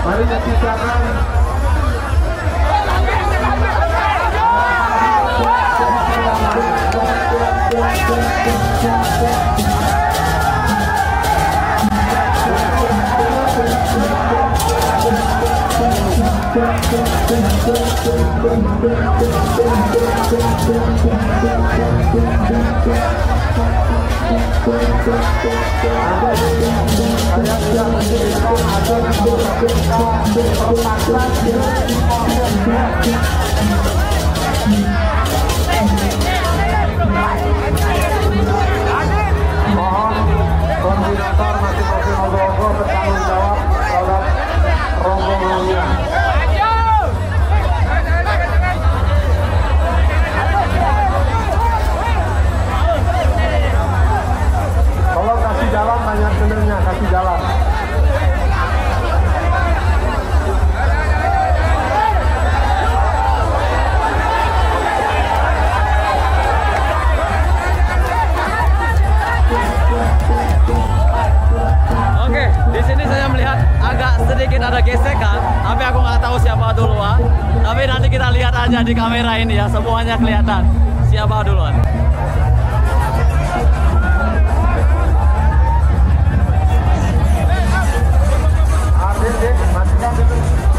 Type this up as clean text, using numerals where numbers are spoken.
Mari kita koordinator masing-masing logo bertanggung jawab terhadap rombongannya. Kalau kasih jalan banyak benernya, kasih jalan. Oke, di sini saya melihat agak sedikit ada gesekan, tapi aku nggak tahu siapa duluan. Tapi nanti kita lihat aja di kamera ini ya, semuanya kelihatan siapa duluan. Masih